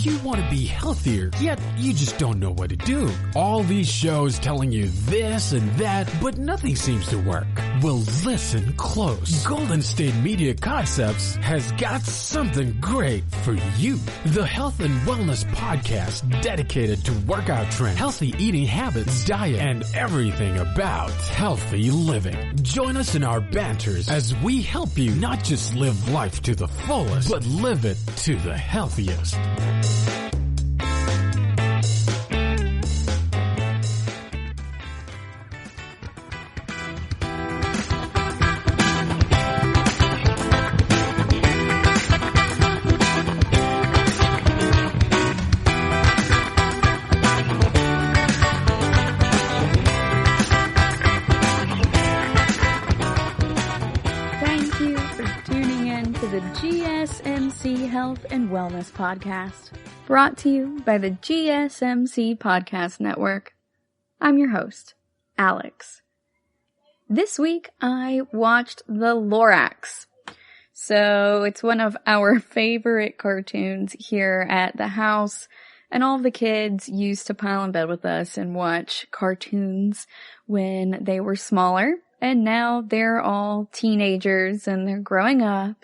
you want to be healthier, yet you just don't know what to do? All these shows telling you this and that, but nothing seems to work. Well, listen close. Golden State Media Concepts has got something great for you. The Health and Wellness Podcast dedicated to workout trends, healthy eating habits, diet, and everything about healthy living. Join us in our banters as we help you not just live life to the fullest, but live it to the healthiest. GSMC Health and Wellness Podcast, brought to you by the GSMC Podcast Network. I'm your host, Alex. This week I watched The Lorax. So it's one of our favorite cartoons here at the house, and all the kids used to pile in bed with us and watch cartoons when they were smaller, and now they're all teenagers and they're growing up.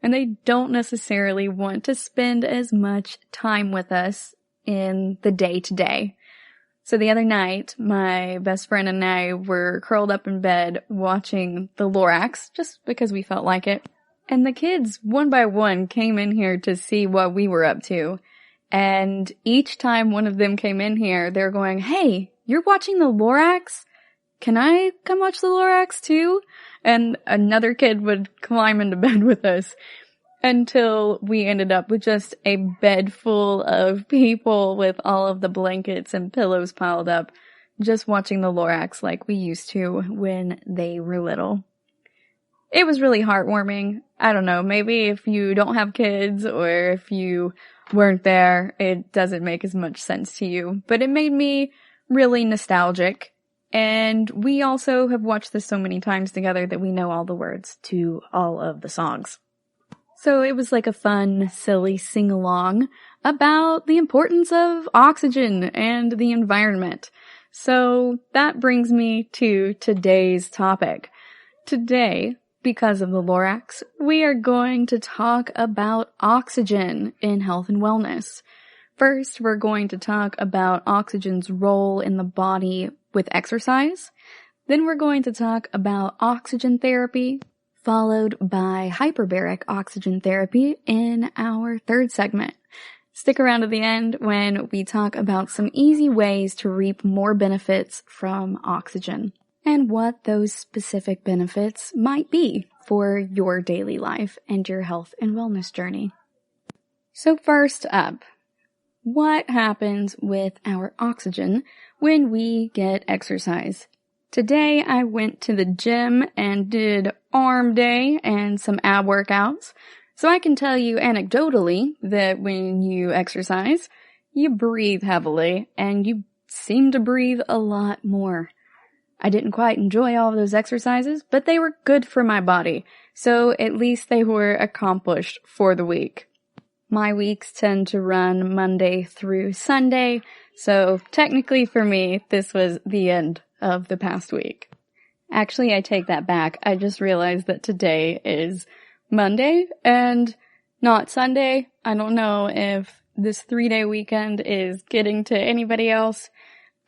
And they don't necessarily want to spend as much time with us in the day-to-day. So the other night, my best friend and I were curled up in bed watching The Lorax, just because we felt like it. And the kids, one by one, came in here to see what we were up to. And each time one of them came in here, they're going, "Hey, you're watching The Lorax? Can I come watch The Lorax too?" And another kid would climb into bed with us until we ended up with just a bed full of people with all of the blankets and pillows piled up, just watching The Lorax like we used to when they were little. It was really heartwarming. I don't know, maybe if you don't have kids or if you weren't there, it doesn't make as much sense to you. But it made me really nostalgic. And we also have watched this so many times together that we know all the words to all of the songs. So it was like a fun, silly sing-along about the importance of oxygen and the environment. So that brings me to today's topic. Today, because of the Lorax, we are going to talk about oxygen in health and wellness. First, we're going to talk about oxygen's role in the body with exercise. Then we're going to talk about oxygen therapy, followed by hyperbaric oxygen therapy in our third segment. Stick around to the end when we talk about some easy ways to reap more benefits from oxygen and what those specific benefits might be for your daily life and your health and wellness journey. So first up, what happens with our oxygen when we get exercise? Today I went to the gym and did arm day and some ab workouts. So I can tell you anecdotally that when you exercise, you breathe heavily and you seem to breathe a lot more. I didn't quite enjoy all of those exercises, but they were good for my body. So at least they were accomplished for the week. My weeks tend to run Monday through Sunday, so technically for me, this was the end of the past week. Actually, I take that back. I just realized that today is Monday and not Sunday. I don't know if this 3-day weekend is getting to anybody else.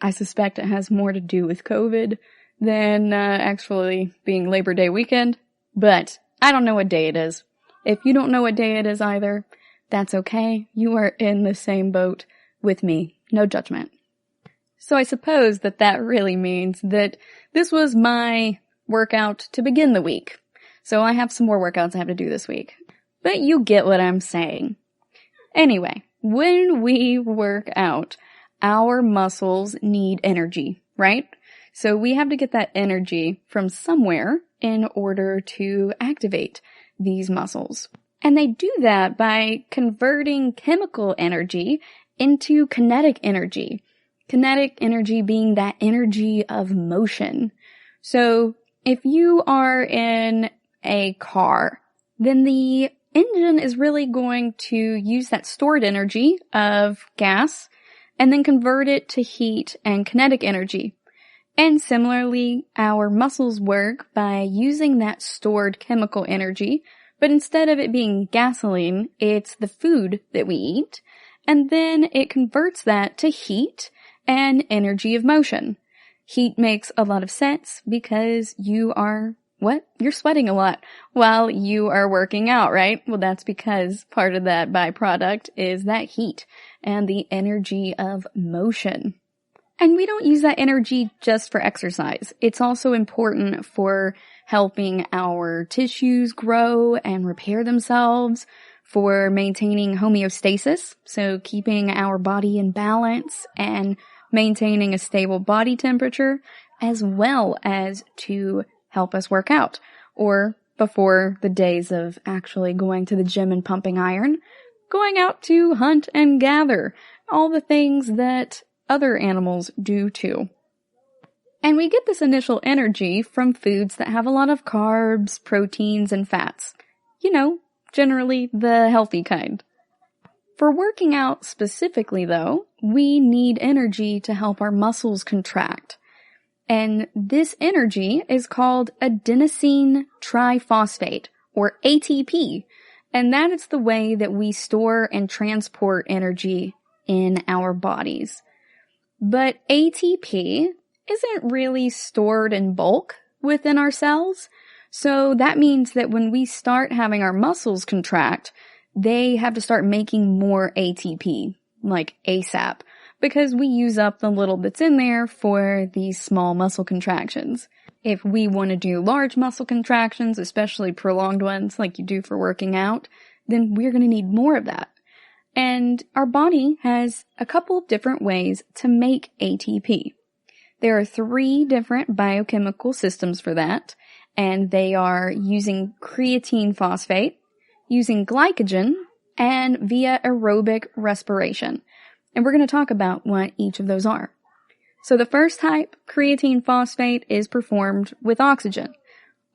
I suspect it has more to do with COVID than actually being Labor Day weekend, but I don't know what day it is. If you don't know what day it is either, that's okay. You are in the same boat with me. No judgment. So I suppose that really means that this was my workout to begin the week. So I have some more workouts I have to do this week. But you get what I'm saying. Anyway, when we work out, our muscles need energy, right? So we have to get that energy from somewhere in order to activate these muscles. And they do that by converting chemical energy into kinetic energy. Kinetic energy being that energy of motion. So if you are in a car, then the engine is really going to use that stored energy of gas and then convert it to heat and kinetic energy. And similarly, our muscles work by using that stored chemical energy, but instead of it being gasoline, it's the food that we eat, and then it converts that to heat and energy of motion. Heat makes a lot of sense because you're sweating a lot while you are working out, right? Well, that's because part of that byproduct is that heat and the energy of motion. And we don't use that energy just for exercise. It's also important for helping our tissues grow and repair themselves, for maintaining homeostasis, so keeping our body in balance and maintaining a stable body temperature, as well as to help us work out, or before the days of actually going to the gym and pumping iron, going out to hunt and gather, all the things that other animals do too. And we get this initial energy from foods that have a lot of carbs, proteins, and fats. Generally the healthy kind. For working out specifically though, we need energy to help our muscles contract. And this energy is called adenosine triphosphate, or ATP. And that is the way that we store and transport energy in our bodies. But ATP isn't really stored in bulk within our cells. So that means that when we start having our muscles contract, they have to start making more ATP, like ASAP, because we use up the little bits in there for these small muscle contractions. If we want to do large muscle contractions, especially prolonged ones like you do for working out, then we're going to need more of that. And our body has a couple of different ways to make ATP. There are 3 different biochemical systems for that, and they are using creatine phosphate, using glycogen, and via aerobic respiration. And we're going to talk about what each of those are. So the first type, creatine phosphate, is performed with oxygen.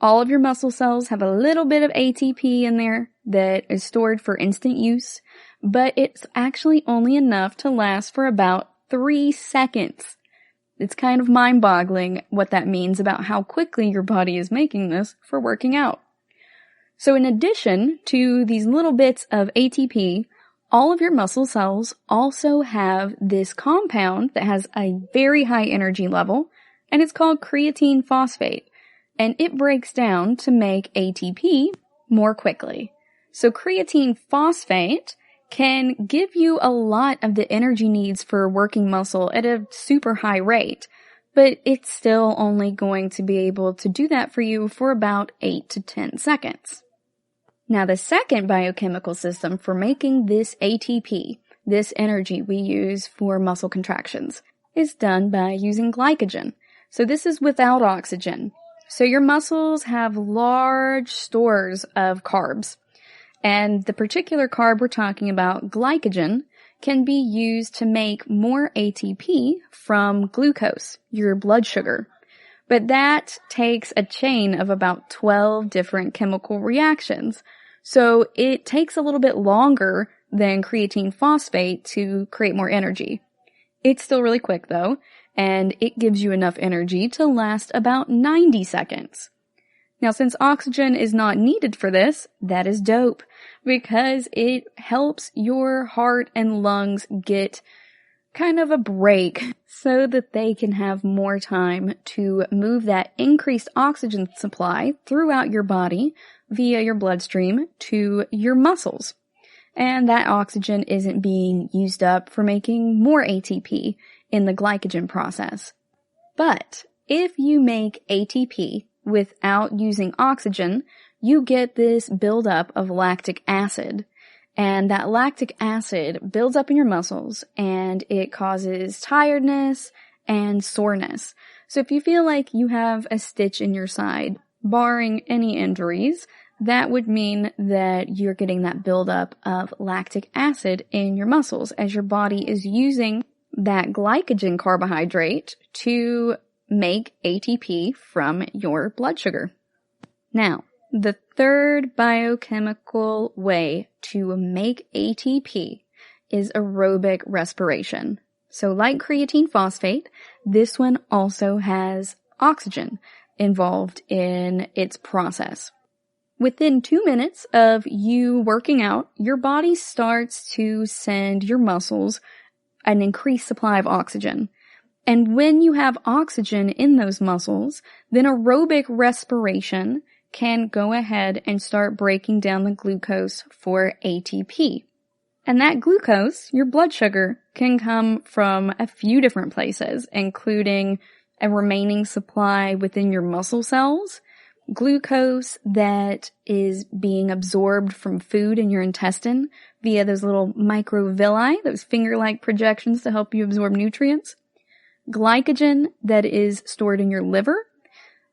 All of your muscle cells have a little bit of ATP in there that is stored for instant use, but it's actually only enough to last for about 3 seconds. It's kind of mind-boggling what that means about how quickly your body is making this for working out. So in addition to these little bits of ATP, all of your muscle cells also have this compound that has a very high energy level, and it's called creatine phosphate, and it breaks down to make ATP more quickly. So creatine phosphate can give you a lot of the energy needs for working muscle at a super high rate, but it's still only going to be able to do that for you for about 8 to 10 seconds. Now, the second biochemical system for making this ATP, this energy we use for muscle contractions, is done by using glycogen. So this is without oxygen. So your muscles have large stores of carbs. And the particular carb we're talking about, glycogen, can be used to make more ATP from glucose, your blood sugar. But that takes a chain of about 12 different chemical reactions. So it takes a little bit longer than creatine phosphate to create more energy. It's still really quick though, and it gives you enough energy to last about 90 seconds. Now, since oxygen is not needed for this, that is dope, because it helps your heart and lungs get kind of a break so that they can have more time to move that increased oxygen supply throughout your body via your bloodstream to your muscles. And that oxygen isn't being used up for making more ATP in the glycogen process. But if you make ATP without using oxygen, you get this buildup of lactic acid. And that lactic acid builds up in your muscles and it causes tiredness and soreness. So if you feel like you have a stitch in your side, barring any injuries, that would mean that you're getting that buildup of lactic acid in your muscles as your body is using that glycogen carbohydrate to make ATP from your blood sugar. Now, The third biochemical way to make ATP is aerobic respiration. So like creatine phosphate, this one also has oxygen involved in its process. Within 2 minutes of you working out, your body starts to send your muscles an increased supply of oxygen. And when you have oxygen in those muscles, then aerobic respiration can go ahead and start breaking down the glucose for ATP. And that glucose, your blood sugar, can come from a few different places, including a remaining supply within your muscle cells, glucose that is being absorbed from food in your intestine via those little microvilli, those finger-like projections to help you absorb nutrients, glycogen that is stored in your liver,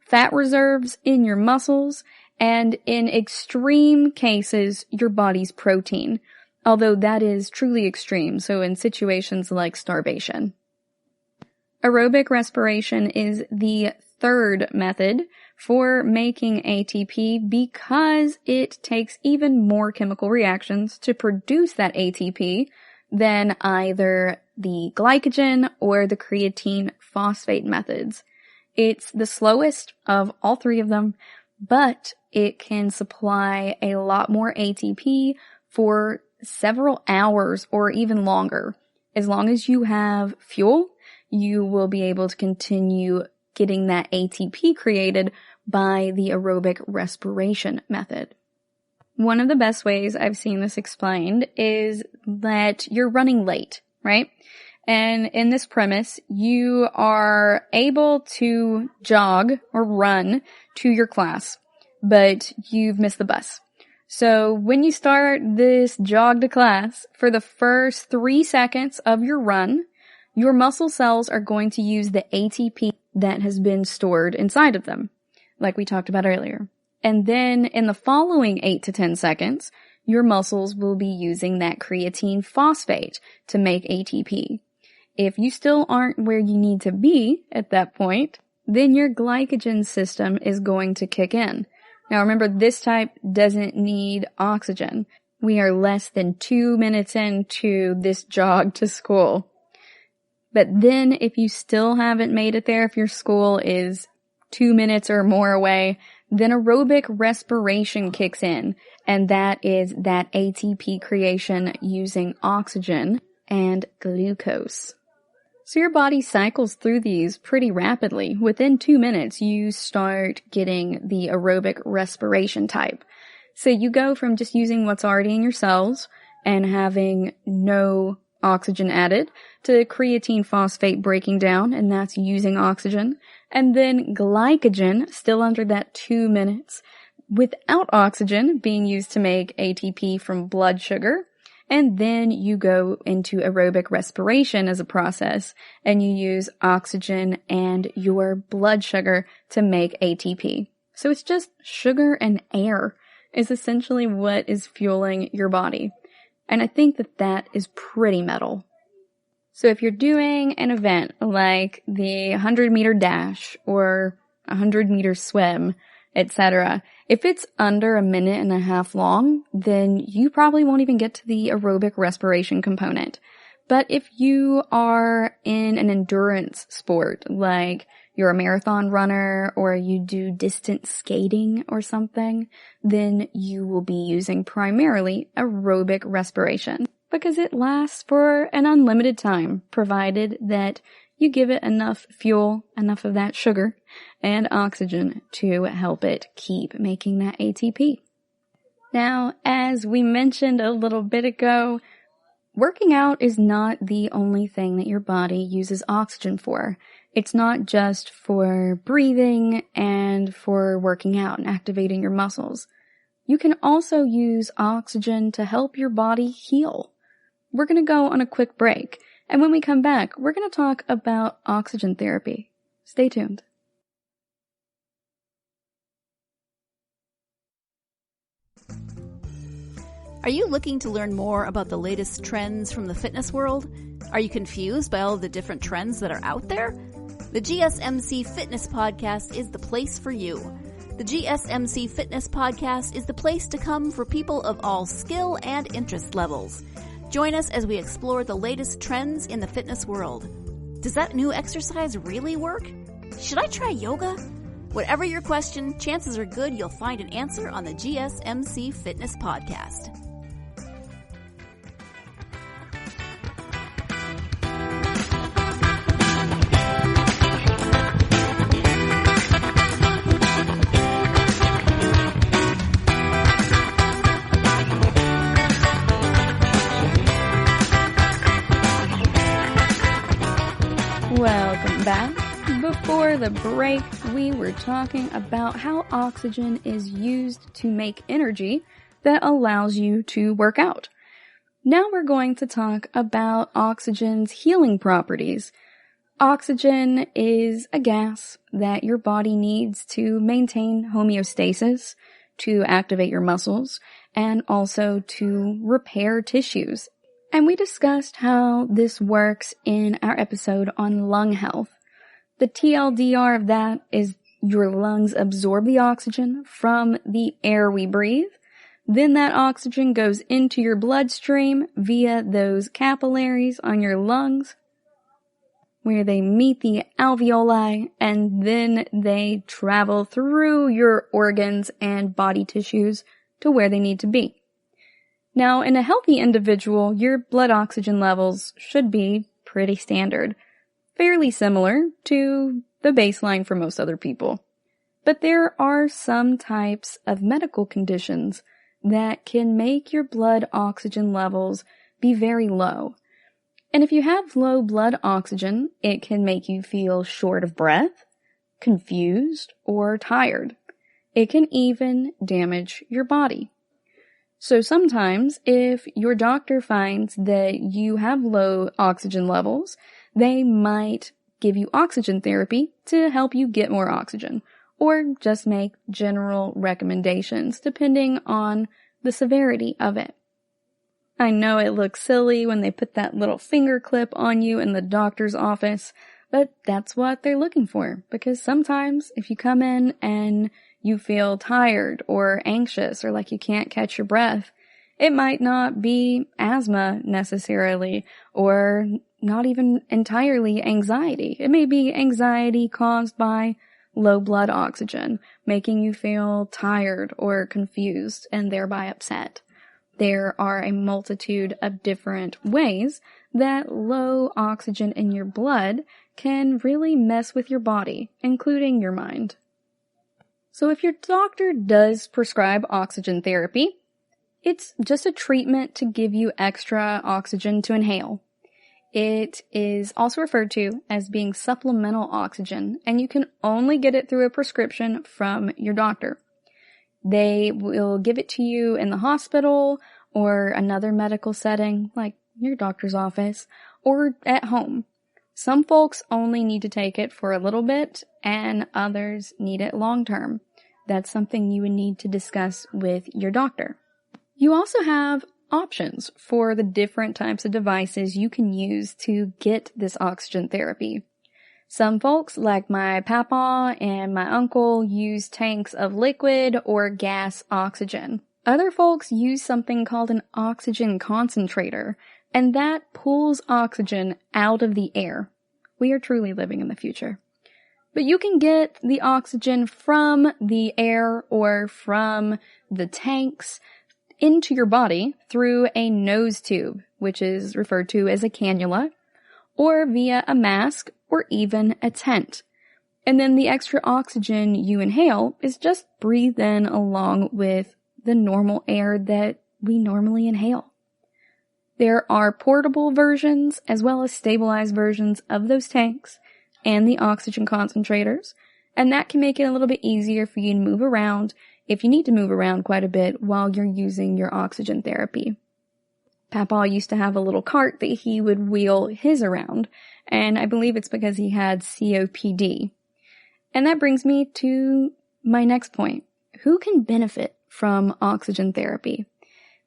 fat reserves in your muscles, and in extreme cases, your body's protein, although that is truly extreme, so in situations like starvation. Aerobic respiration is the third method for making ATP because it takes even more chemical reactions to produce that ATP than either the glycogen or the creatine phosphate methods. It's the slowest of all three of them, but it can supply a lot more ATP for several hours or even longer. As long as you have fuel, you will be able to continue getting that ATP created by the aerobic respiration method. One of the best ways I've seen this explained is that you're running late, right? And in this premise, you are able to jog or run to your class, but you've missed the bus. So when you start this jog to class, for the first 3 seconds of your run, your muscle cells are going to use the ATP that has been stored inside of them, like we talked about earlier. And then in the following 8 to 10 seconds, your muscles will be using that creatine phosphate to make ATP. If you still aren't where you need to be at that point, then your glycogen system is going to kick in. Now remember, this type doesn't need oxygen. We are less than 2 minutes into this jog to school. But then if you still haven't made it there, if your school is 2 minutes or more away, then aerobic respiration kicks in, and that is that ATP creation using oxygen and glucose. So your body cycles through these pretty rapidly. Within 2 minutes, you start getting the aerobic respiration type. So you go from just using what's already in your cells and having no oxygen added to creatine phosphate breaking down, and that's using oxygen, and then glycogen still under that 2 minutes without oxygen being used to make ATP from blood sugar. And then you go into aerobic respiration as a process, and you use oxygen and your blood sugar to make ATP. So it's just sugar and air is essentially what is fueling your body. And I think that that is pretty metal. So if you're doing an event like the 100-meter dash or 100-meter swim, etc., if it's under 1.5 minutes long, then you probably won't even get to the aerobic respiration component. But if you are in an endurance sport, like you're a marathon runner or you do distance skating or something, then you will be using primarily aerobic respiration because it lasts for an unlimited time, provided that you give it enough fuel, enough of that sugar and oxygen to help it keep making that ATP. Now, as we mentioned a little bit ago, working out is not the only thing that your body uses oxygen for. It's not just for breathing and for working out and activating your muscles. You can also use oxygen to help your body heal. We're going to go on a quick break, and when we come back, we're going to talk about oxygen therapy. Stay tuned. Are you looking to learn more about the latest trends from the fitness world? Are you confused by all of the different trends that are out there? The GSMC Fitness Podcast is the place for you. The GSMC Fitness Podcast is the place to come for people of all skill and interest levels. Join us as we explore the latest trends in the fitness world. Does that new exercise really work? Should I try yoga? Whatever your question, chances are good you'll find an answer on the GSMC Fitness Podcast. Welcome back. Before the break, we were talking about how oxygen is used to make energy that allows you to work out. Now we're going to talk about oxygen's healing properties. Oxygen is a gas that your body needs to maintain homeostasis, to activate your muscles, and also to repair tissues. And we discussed how this works in our episode on lung health. The TLDR of that is your lungs absorb the oxygen from the air we breathe. Then that oxygen goes into your bloodstream via those capillaries on your lungs, where they meet the alveoli, and then they travel through your organs and body tissues to where they need to be. Now, in a healthy individual, your blood oxygen levels should be pretty standard, fairly similar to the baseline for most other people. But there are some types of medical conditions that can make your blood oxygen levels be very low. And if you have low blood oxygen, it can make you feel short of breath, confused, or tired. It can even damage your body. So sometimes, if your doctor finds that you have low oxygen levels, they might give you oxygen therapy to help you get more oxygen, or just make general recommendations depending on the severity of it. I know it looks silly when they put that little finger clip on you in the doctor's office, but that's what they're looking for, because sometimes if you come in and you feel tired or anxious or like you can't catch your breath, it might not be asthma necessarily, or not even entirely anxiety. It may be anxiety caused by low blood oxygen, making you feel tired or confused and thereby upset. There are a multitude of different ways that low oxygen in your blood can really mess with your body, including your mind. So if your doctor does prescribe oxygen therapy, it's just a treatment to give you extra oxygen to inhale. It is also referred to as being supplemental oxygen, and you can only get it through a prescription from your doctor. They will give it to you in the hospital or another medical setting, like your doctor's office, or at home. Some folks only need to take it for a little bit, and others need it long term. That's something you would need to discuss with your doctor. You also have options for the different types of devices you can use to get this oxygen therapy. Some folks, like my papa and my uncle, use tanks of liquid or gas oxygen. Other folks use something called an oxygen concentrator, and that pulls oxygen out of the air. We are truly living in the future. But you can get the oxygen from the air or from the tanks into your body through a nose tube, which is referred to as a cannula, or via a mask or even a tent. And then the extra oxygen you inhale is just breathed in along with the normal air that we normally inhale. There are portable versions as well as stabilized versions of those tanks and the oxygen concentrators, and that can make it a little bit easier for you to move around if you need to move around quite a bit while you're using your oxygen therapy. Papa used to have a little cart that he would wheel his around, and I believe it's because he had COPD. And that brings me to my next point. Who can benefit from oxygen therapy?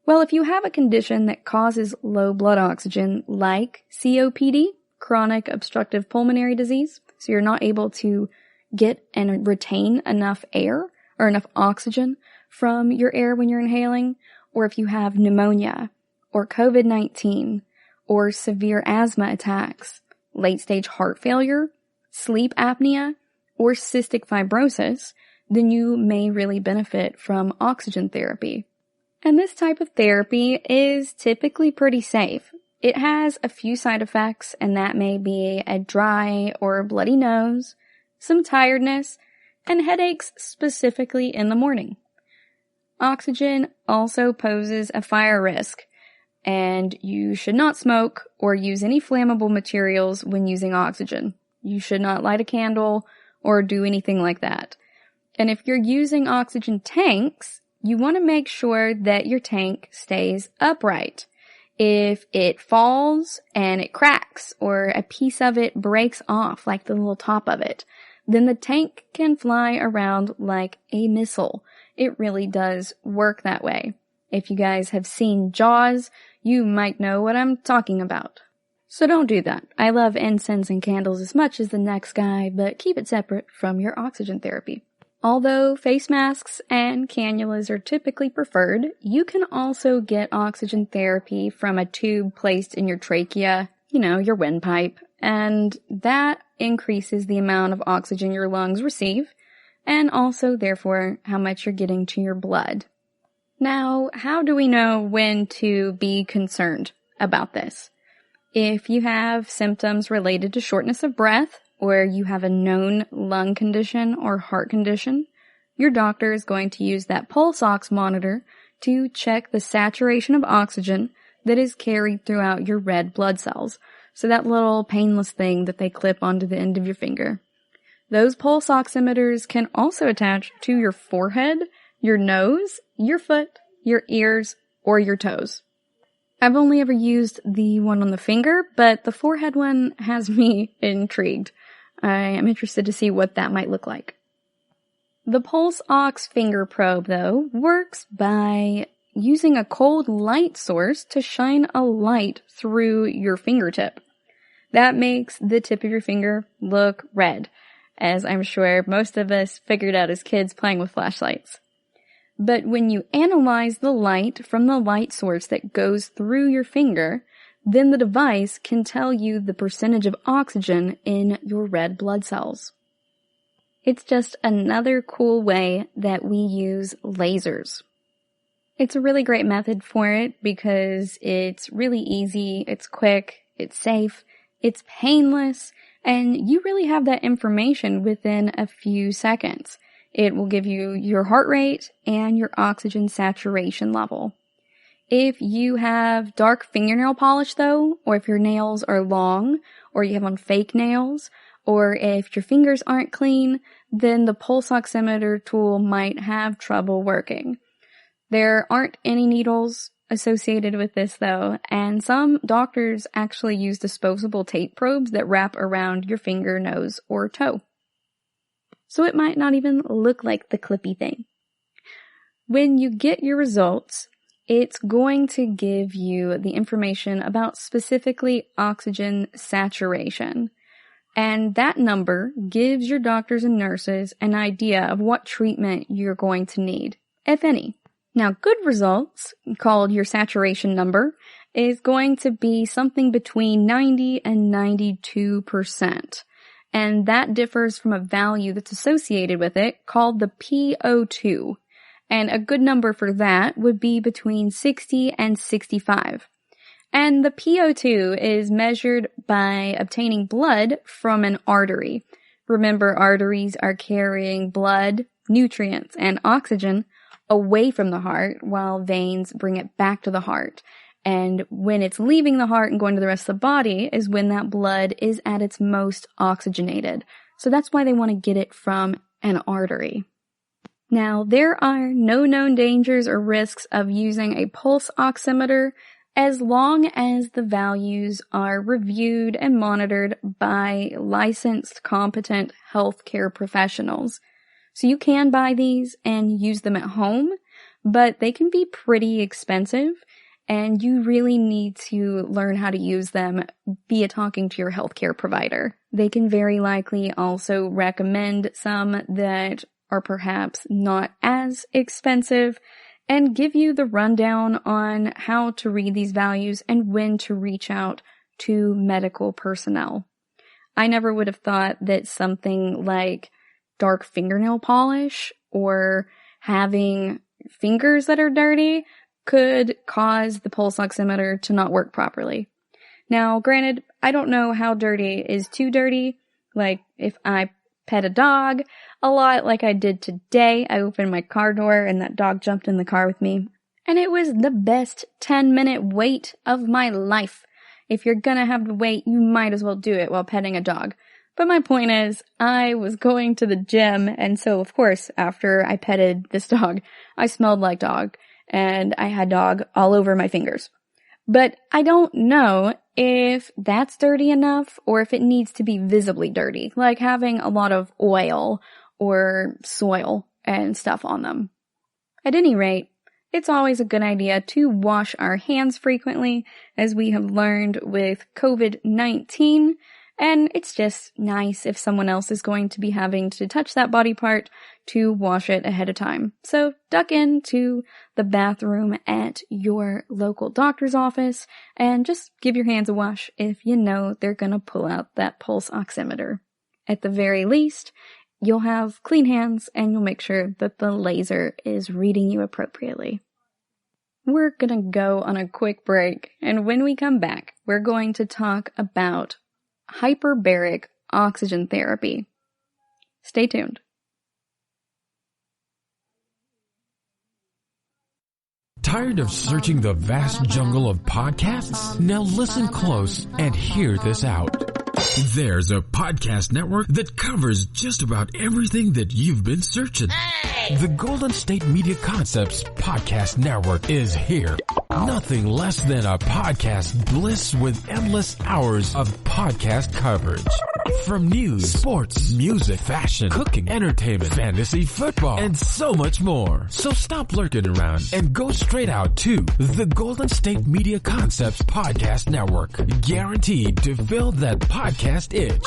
Well, if you have a condition that causes low blood oxygen, like COPD, chronic obstructive pulmonary disease, so you're not able to get and retain enough air, or enough oxygen from your air when you're inhaling, or if you have pneumonia, or COVID-19, or severe asthma attacks, late-stage heart failure, sleep apnea, or cystic fibrosis, then you may really benefit from oxygen therapy. And this type of therapy is typically pretty safe. It has a few side effects, and that may be a dry or bloody nose, some tiredness, and headaches specifically in the morning. Oxygen also poses a fire risk, and you should not smoke or use any flammable materials when using oxygen. You should not light a candle or do anything like that. And if you're using oxygen tanks, you want to make sure that your tank stays upright. If it falls and it cracks or a piece of it breaks off, like the little top of it, then the tank can fly around like a missile. It really does work that way. If you guys have seen Jaws, you might know what I'm talking about. So don't do that. I love incense and candles as much as the next guy, but keep it separate from your oxygen therapy. Although face masks and cannulas are typically preferred, you can also get oxygen therapy from a tube placed in your trachea, your windpipe, and that increases the amount of oxygen your lungs receive, and also, therefore, how much you're getting to your blood. Now, how do we know when to be concerned about this? If you have symptoms related to shortness of breath, or you have a known lung condition or heart condition, your doctor is going to use that pulse ox monitor to check the saturation of oxygen that is carried throughout your red blood cells. So that little painless thing that they clip onto the end of your finger. Those pulse oximeters can also attach to your forehead, your nose, your foot, your ears, or your toes. I've only ever used the one on the finger, but the forehead one has me intrigued. I am interested to see what that might look like. The pulse ox finger probe, though, works by using a cold light source to shine a light through your fingertip. That makes the tip of your finger look red, as I'm sure most of us figured out as kids playing with flashlights. But when you analyze the light from the light source that goes through your finger, then the device can tell you the percentage of oxygen in your red blood cells. It's just another cool way that we use lasers. It's a really great method for it because it's really easy, it's quick, it's safe, it's painless, and you really have that information within a few seconds. It will give you your heart rate and your oxygen saturation level. If you have dark fingernail polish though, or if your nails are long, or you have on fake nails, or if your fingers aren't clean, then the pulse oximeter tool might have trouble working. There aren't any needles associated with this though, and some doctors actually use disposable tape probes that wrap around your finger, nose, or toe. So it might not even look like the clippy thing. When you get your results, it's going to give you the information about specifically oxygen saturation. And that number gives your doctors and nurses an idea of what treatment you're going to need, if any. Now, good results, called your saturation number, is going to be something between 90 and 92%. And that differs from a value that's associated with it called the PO2. And a good number for that would be between 60 and 65. And the PO2 is measured by obtaining blood from an artery. Remember, arteries are carrying blood, nutrients, and oxygen away from the heart, while veins bring it back to the heart. And when it's leaving the heart and going to the rest of the body is when that blood is at its most oxygenated. So that's why they want to get it from an artery. Now, there are no known dangers or risks of using a pulse oximeter as long as the values are reviewed and monitored by licensed, competent healthcare professionals. So you can buy these and use them at home, but they can be pretty expensive, and you really need to learn how to use them via talking to your healthcare provider. They can very likely also recommend some that are perhaps not as expensive, and give you the rundown on how to read these values and when to reach out to medical personnel. I never would have thought that something like dark fingernail polish or having fingers that are dirty could cause the pulse oximeter to not work properly. Now, granted, I don't know how dirty is too dirty. Like, if I pet a dog a lot like I did today, I opened my car door and that dog jumped in the car with me. And it was the best 10-minute wait of my life. If you're gonna have to wait, you might as well do it while petting a dog. But my point is, I was going to the gym, and so of course, after I petted this dog, I smelled like dog, and I had dog all over my fingers. But I don't know if that's dirty enough or if it needs to be visibly dirty, like having a lot of oil or soil and stuff on them. At any rate, it's always a good idea to wash our hands frequently, as we have learned with COVID-19, and it's just nice if someone else is going to be having to touch that body part to wash it ahead of time. So duck into the bathroom at your local doctor's office and just give your hands a wash if you know they're gonna pull out that pulse oximeter. At the very least, you'll have clean hands and you'll make sure that the laser is reading you appropriately. We're gonna go on a quick break, and when we come back, we're going to talk about hyperbaric oxygen therapy. Stay tuned. Tired of searching the vast jungle of podcasts? Now listen close and hear this out. There's a podcast network that covers just about everything that you've been searching. Hey! The Golden State Media Concepts Podcast Network is here. Nothing less than a podcast bliss with endless hours of podcast coverage. From news, sports, music, fashion, cooking, entertainment, fantasy, football, and so much more. So stop lurking around and go straight out to the Golden State Media Concepts Podcast Network. Guaranteed to fill that podcast itch.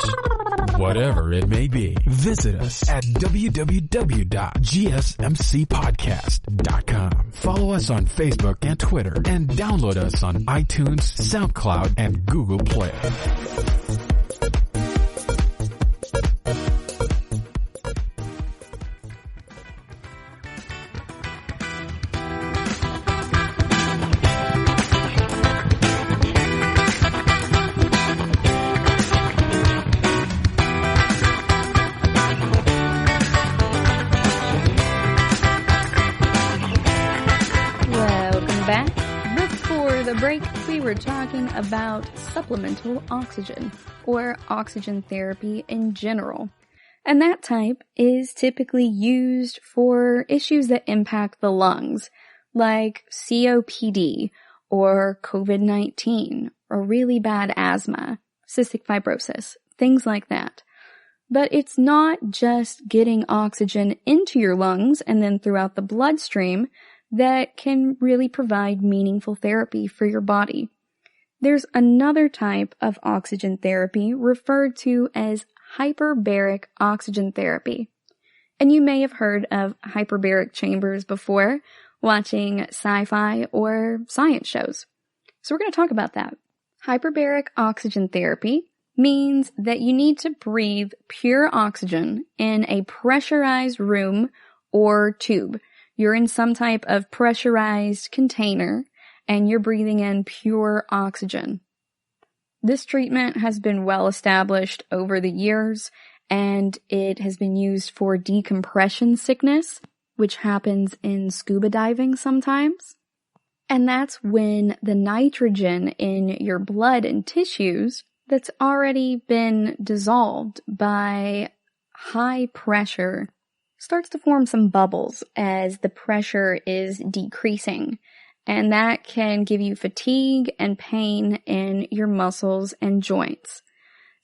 Whatever it may be. Visit us at www.gsmcpodcast.com. Follow us on Facebook and Twitter, and download us on iTunes, SoundCloud, and Google Play. We were talking about supplemental oxygen, or oxygen therapy in general. And that type is typically used for issues that impact the lungs, like COPD, or COVID-19, or really bad asthma, cystic fibrosis, things like that. But it's not just getting oxygen into your lungs and then throughout the bloodstream that can really provide meaningful therapy for your body. There's another type of oxygen therapy referred to as hyperbaric oxygen therapy. And you may have heard of hyperbaric chambers before, watching sci-fi or science shows. So we're going to talk about that. Hyperbaric oxygen therapy means that you need to breathe pure oxygen in a pressurized room or tube. You're in some type of pressurized container, and you're breathing in pure oxygen. This treatment has been well established over the years, and it has been used for decompression sickness, which happens in scuba diving sometimes. And that's when the nitrogen in your blood and tissues that's already been dissolved by high pressure starts to form some bubbles as the pressure is decreasing, and that can give you fatigue and pain in your muscles and joints.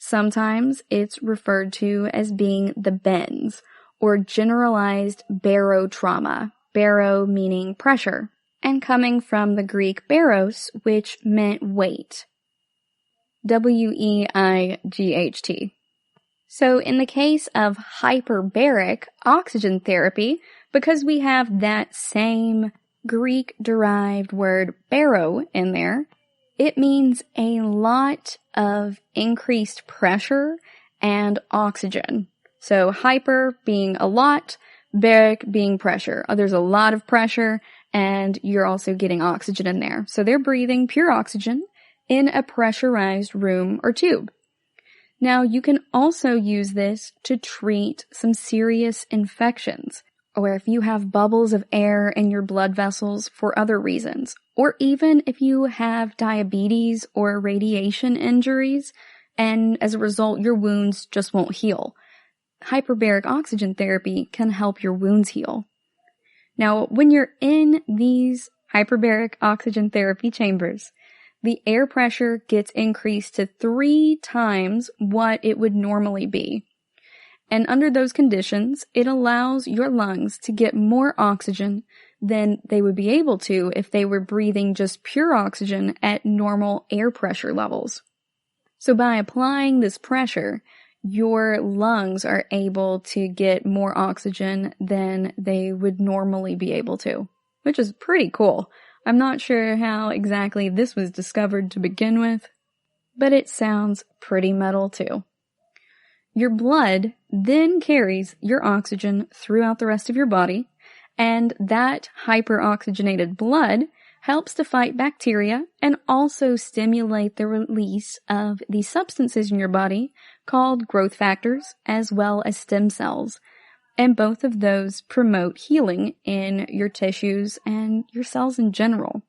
Sometimes it's referred to as being the bends, or generalized barotrauma, baro meaning pressure, and coming from the Greek baros, which meant weight. W-E-I-G-H-T. So in the case of hyperbaric oxygen therapy, because we have that same Greek-derived word baro in there, it means a lot of increased pressure and oxygen. So hyper being a lot, baric being pressure. There's a lot of pressure and you're also getting oxygen in there. So they're breathing pure oxygen in a pressurized room or tube. Now you can also use this to treat some serious infections, or if you have bubbles of air in your blood vessels for other reasons, or even if you have diabetes or radiation injuries, and as a result your wounds just won't heal. Hyperbaric oxygen therapy can help your wounds heal. Now, when you're in these hyperbaric oxygen therapy chambers, the air pressure gets increased to 3 times what it would normally be. And under those conditions, it allows your lungs to get more oxygen than they would be able to if they were breathing just pure oxygen at normal air pressure levels. So by applying this pressure, your lungs are able to get more oxygen than they would normally be able to, which is pretty cool. I'm not sure how exactly this was discovered to begin with, but it sounds pretty metal too. Your blood then carries your oxygen throughout the rest of your body, and that hyperoxygenated blood helps to fight bacteria and also stimulate the release of the substances in your body called growth factors as well as stem cells. And both of those promote healing in your tissues and your cells in general.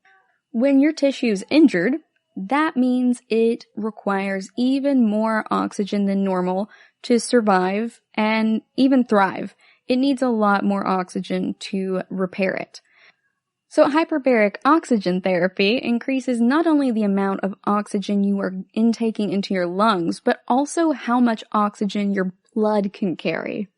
When your tissue is injured, that means it requires even more oxygen than normal to survive and even thrive. It needs a lot more oxygen to repair it. So hyperbaric oxygen therapy increases not only the amount of oxygen you are intaking into your lungs, but also how much oxygen your blood can carry.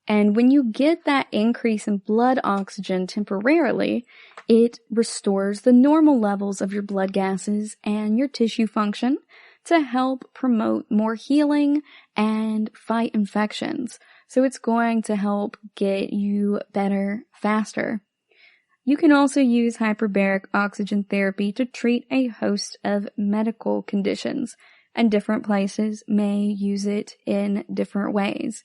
And when you get that increase in blood oxygen temporarily, it restores the normal levels of your blood gases and your tissue function to help promote more healing and fight infections. So it's going to help get you better faster. You can also use hyperbaric oxygen therapy to treat a host of medical conditions, and different places may use it in different ways.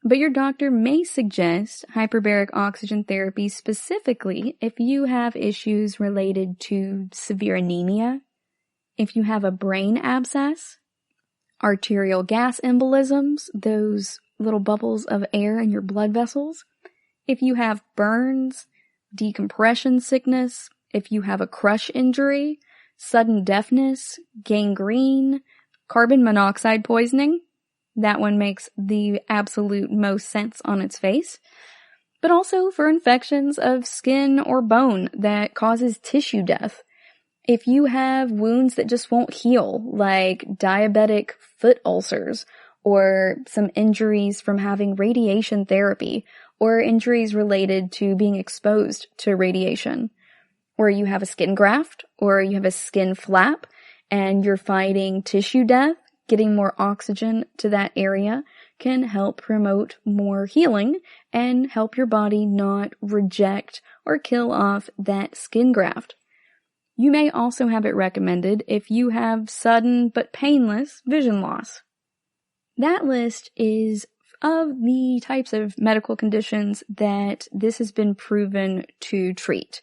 But your doctor may suggest hyperbaric oxygen therapy specifically if you have issues related to severe anemia, if you have a brain abscess, arterial gas embolisms, those little bubbles of air in your blood vessels, if you have burns, decompression sickness, if you have a crush injury, sudden deafness, gangrene, carbon monoxide poisoning. That one makes the absolute most sense on its face. But also for infections of skin or bone that causes tissue death. If you have wounds that just won't heal, like diabetic foot ulcers, or some injuries from having radiation therapy, or injuries related to being exposed to radiation, or you have a skin graft, or you have a skin flap, and you're fighting tissue death, getting more oxygen to that area can help promote more healing and help your body not reject or kill off that skin graft. You may also have it recommended if you have sudden but painless vision loss. That list is of the types of medical conditions that this has been proven to treat.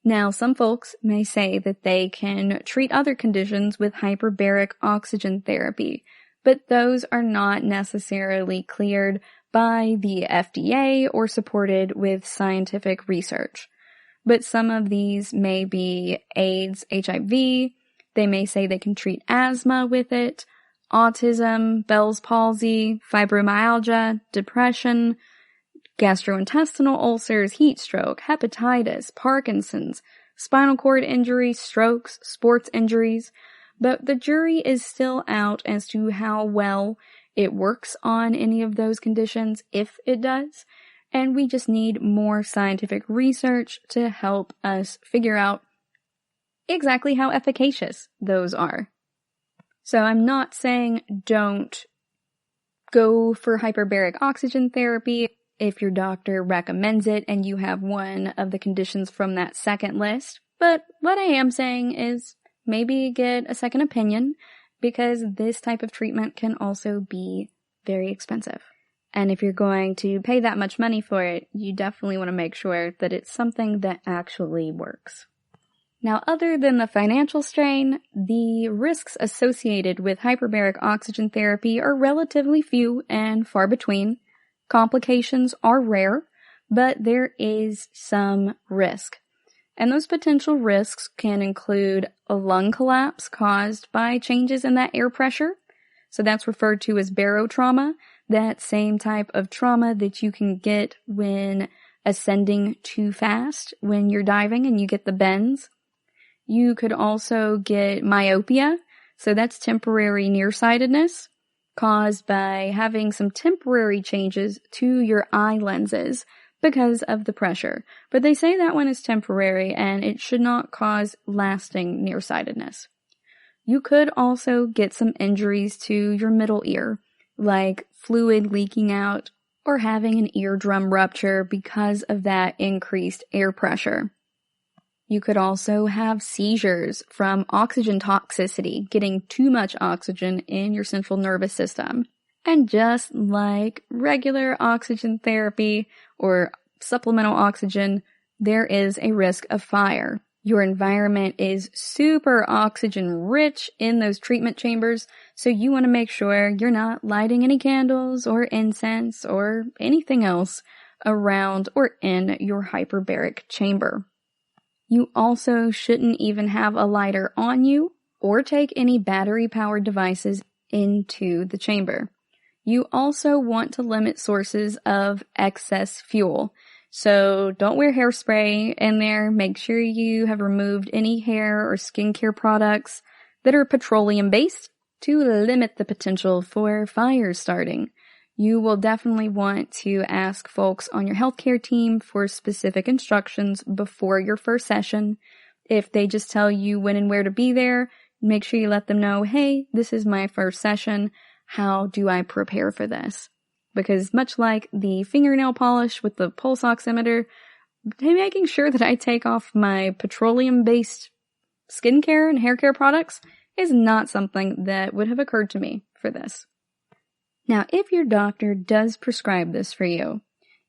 Now, some folks may say that they can treat other conditions with hyperbaric oxygen therapy, but those are not necessarily cleared by the FDA or supported with scientific research. But some of these may be AIDS, HIV, they may say they can treat asthma with it, autism, Bell's palsy, fibromyalgia, depression, gastrointestinal ulcers, heat stroke, hepatitis, Parkinson's, spinal cord injury, strokes, sports injuries, but the jury is still out as to how well it works on any of those conditions, if it does, and we just need more scientific research to help us figure out exactly how efficacious those are. So I'm not saying don't go for hyperbaric oxygen therapy if your doctor recommends it and you have one of the conditions from that second list. But what I am saying is maybe get a second opinion, because this type of treatment can also be very expensive. And if you're going to pay that much money for it, you definitely want to make sure that it's something that actually works. Now, other than the financial strain, the risks associated with hyperbaric oxygen therapy are relatively few and far between. Complications are rare, but there is some risk. And those potential risks can include a lung collapse caused by changes in that air pressure. So that's referred to as barotrauma, that same type of trauma that you can get when ascending too fast when you're diving and you get the bends. You could also get myopia, so that's temporary nearsightedness caused by having some temporary changes to your eye lenses because of the pressure. But they say that one is temporary and it should not cause lasting nearsightedness. You could also get some injuries to your middle ear, like fluid leaking out or having an eardrum rupture because of that increased air pressure. You could also have seizures from oxygen toxicity, getting too much oxygen in your central nervous system. And just like regular oxygen therapy or supplemental oxygen, there is a risk of fire. Your environment is super oxygen rich in those treatment chambers, so you want to make sure you're not lighting any candles or incense or anything else around or in your hyperbaric chamber. You also shouldn't even have a lighter on you or take any battery-powered devices into the chamber. You also want to limit sources of excess fuel. So don't wear hairspray in there. Make sure you have removed any hair or skincare products that are petroleum-based to limit the potential for fires starting. You will definitely want to ask folks on your healthcare team for specific instructions before your first session. If they just tell you when and where to be there, make sure you let them know, hey, this is my first session. How do I prepare for this? Because much like the fingernail polish with the pulse oximeter, making sure that I take off my petroleum-based skincare and hair care products is not something that would have occurred to me for this. Now, if your doctor does prescribe this for you,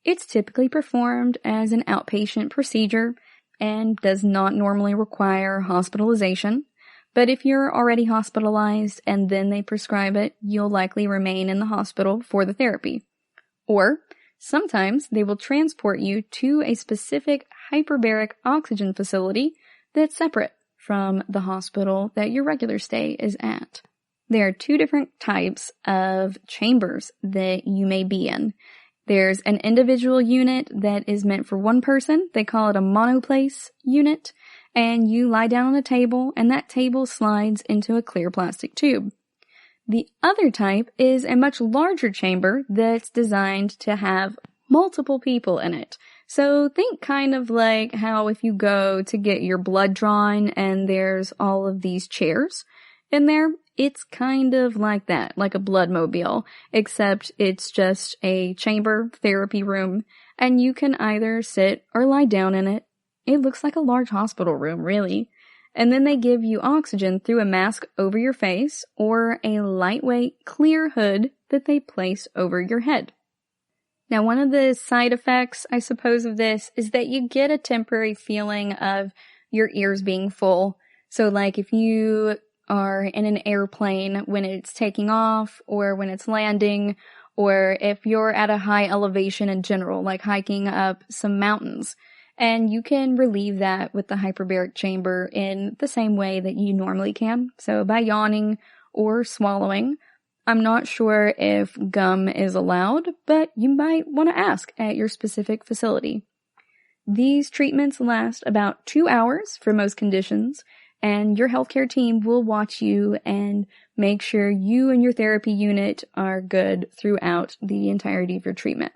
it's typically performed as an outpatient procedure and does not normally require hospitalization. But if you're already hospitalized and then they prescribe it, you'll likely remain in the hospital for the therapy. Or sometimes they will transport you to a specific hyperbaric oxygen facility that's separate from the hospital that your regular stay is at. There are two different types of chambers that you may be in. There's an individual unit that is meant for one person. They call it a monoplace unit. And you lie down on a table, and that table slides into a clear plastic tube. The other type is a much larger chamber that's designed to have multiple people in it. So think kind of like how if you go to get your blood drawn and there's all of these chairs in there, it's kind of like that, like a bloodmobile, except it's just a chamber therapy room, and you can either sit or lie down in it. It looks like a large hospital room, really. And then they give you oxygen through a mask over your face or a lightweight, clear hood that they place over your head. Now, one of the side effects, I suppose, of this is that you get a temporary feeling of your ears being full. So, like, if you are in an airplane when it's taking off or when it's landing, or if you're at a high elevation in general, like hiking up some mountains, and you can relieve that with the hyperbaric chamber in the same way that you normally can. So by yawning or swallowing. I'm not sure if gum is allowed, but you might want to ask at your specific facility. These treatments last about 2 hours for most conditions, and your healthcare team will watch you and make sure you and your therapy unit are good throughout the entirety of your treatment.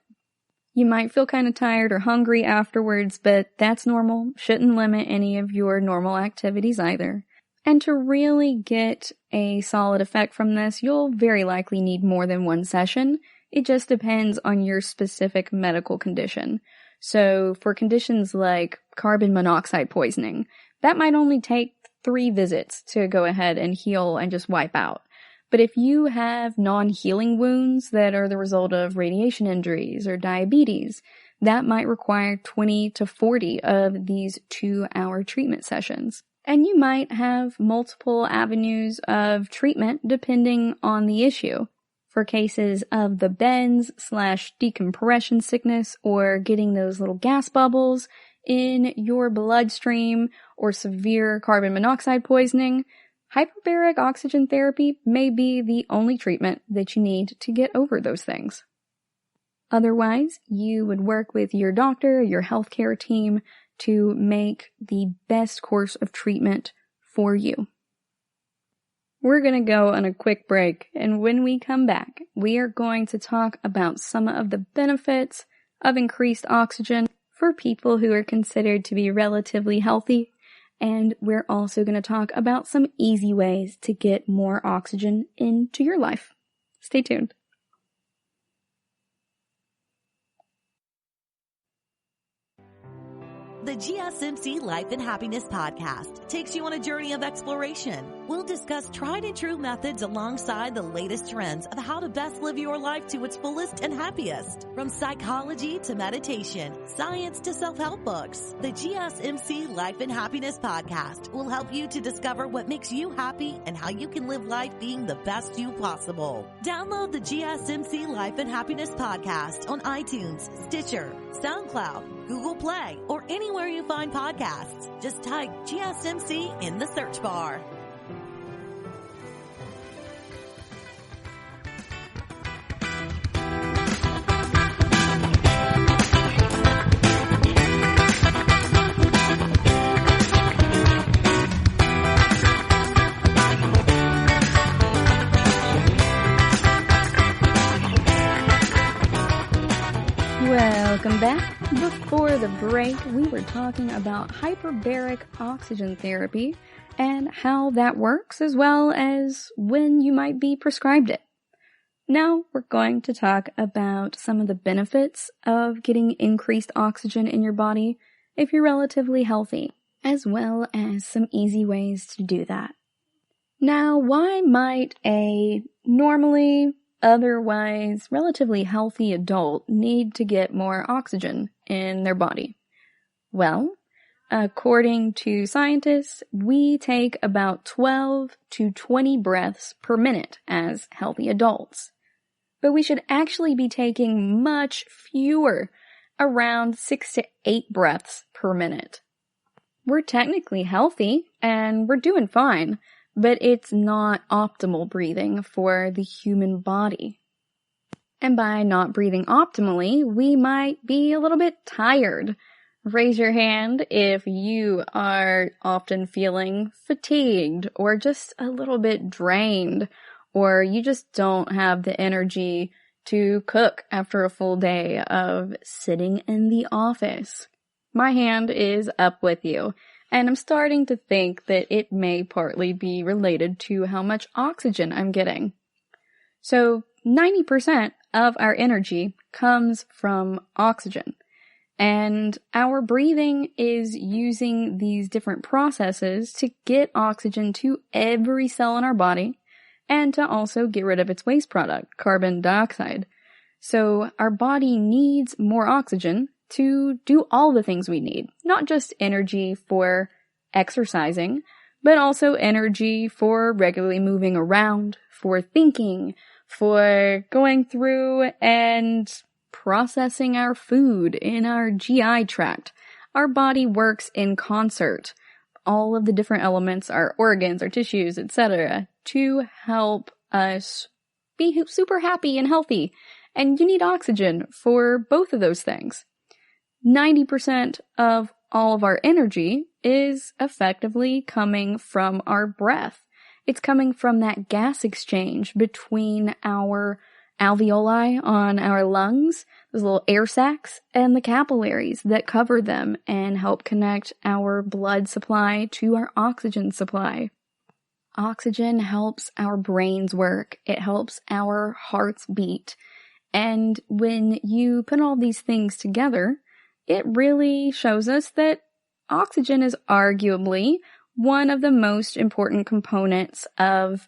You might feel kind of tired or hungry afterwards, but that's normal. Shouldn't limit any of your normal activities either. And to really get a solid effect from this, you'll very likely need more than one session. It just depends on your specific medical condition. So for conditions like carbon monoxide poisoning, that might only take 3 visits to go ahead and heal and just wipe out. But if you have non-healing wounds that are the result of radiation injuries or diabetes, that might require 20 to 40 of these 2-hour treatment sessions. And you might have multiple avenues of treatment depending on the issue. For cases of the bends/decompression sickness or getting those little gas bubbles in your bloodstream or severe carbon monoxide poisoning, hyperbaric oxygen therapy may be the only treatment that you need to get over those things. Otherwise, you would work with your doctor, your healthcare team to make the best course of treatment for you. We're going to go on a quick break, and when we come back, we are going to talk about some of the benefits of increased oxygen for people who are considered to be relatively healthy, and we're also going to talk about some easy ways to get more oxygen into your life. Stay tuned. The GSMC Life and Happiness Podcast takes you on a journey of exploration. We'll discuss tried and true methods alongside the latest trends of how to best live your life to its fullest and happiest. From psychology to meditation, science to self-help books, the GSMC Life and Happiness Podcast will help you to discover what makes you happy and how you can live life being the best you possible. Download the GSMC Life and Happiness Podcast on iTunes, Stitcher, SoundCloud, Google Play, or anywhere you find podcasts. Just type GSMC in the search bar. Welcome back. Before the break, we were talking about hyperbaric oxygen therapy and how that works, as well as when you might be prescribed it. Now we're going to talk about some of the benefits of getting increased oxygen in your body if you're relatively healthy, as well as some easy ways to do that. Now, why might a normally otherwise relatively healthy adult need to get more oxygen in their body? Well, according to scientists, we take about 12 to 20 breaths per minute as healthy adults. But we should actually be taking much fewer, around 6 to 8 breaths per minute. We're technically healthy and we're doing fine, but it's not optimal breathing for the human body. And by not breathing optimally, we might be a little bit tired. Raise your hand if you are often feeling fatigued or just a little bit drained, or you just don't have the energy to cook after a full day of sitting in the office. My hand is up with you. And I'm starting to think that it may partly be related to how much oxygen I'm getting. So 90% of our energy comes from oxygen. And our breathing is using these different processes to get oxygen to every cell in our body and to also get rid of its waste product, carbon dioxide. So our body needs more oxygen to do all the things we need, not just energy for exercising, but also energy for regularly moving around, for thinking, for going through and processing our food in our GI tract. Our body works in concert. All of the different elements, our organs, our tissues, etc., to help us be super happy and healthy. And you need oxygen for both of those things. 90% of all of our energy is effectively coming from our breath. It's coming from that gas exchange between our alveoli on our lungs, those little air sacs, and the capillaries that cover them and help connect our blood supply to our oxygen supply. Oxygen helps our brains work. It helps our hearts beat. And when you put all these things together, it really shows us that oxygen is arguably one of the most important components of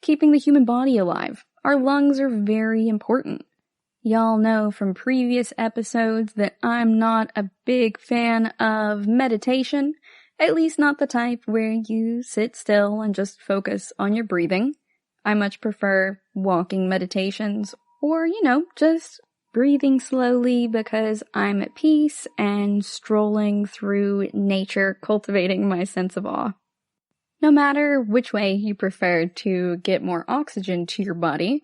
keeping the human body alive. Our lungs are very important. Y'all know from previous episodes that I'm not a big fan of meditation, at least not the type where you sit still and just focus on your breathing. I much prefer walking meditations or, just breathing slowly because I'm at peace and strolling through nature, cultivating my sense of awe. No matter which way you prefer to get more oxygen to your body,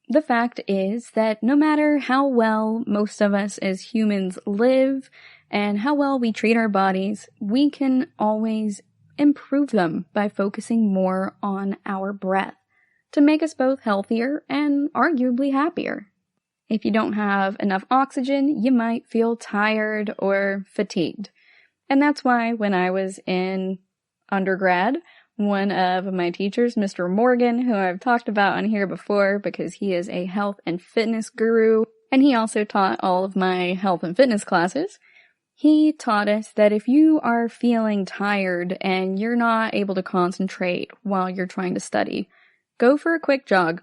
the fact is that no matter how well most of us as humans live and how well we treat our bodies, we can always improve them by focusing more on our breath to make us both healthier and arguably happier. If you don't have enough oxygen, you might feel tired or fatigued. And that's why when I was in undergrad, one of my teachers, Mr. Morgan, who I've talked about on here before because he is a health and fitness guru, and he also taught all of my health and fitness classes, he taught us that if you are feeling tired and you're not able to concentrate while you're trying to study, go for a quick jog.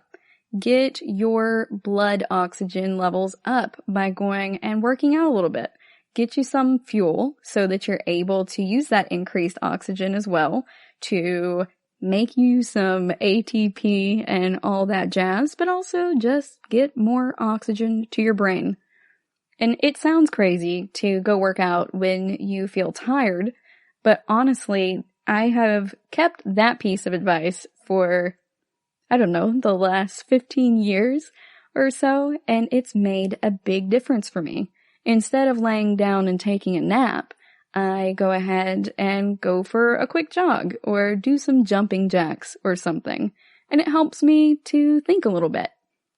Get your blood oxygen levels up by going and working out a little bit. Get you some fuel so that you're able to use that increased oxygen as well to make you some ATP and all that jazz, but also just get more oxygen to your brain. And it sounds crazy to go work out when you feel tired, but honestly, I have kept that piece of advice for, the last 15 years or so, and it's made a big difference for me. Instead of laying down and taking a nap, I go ahead and go for a quick jog or do some jumping jacks or something, and it helps me to think a little bit.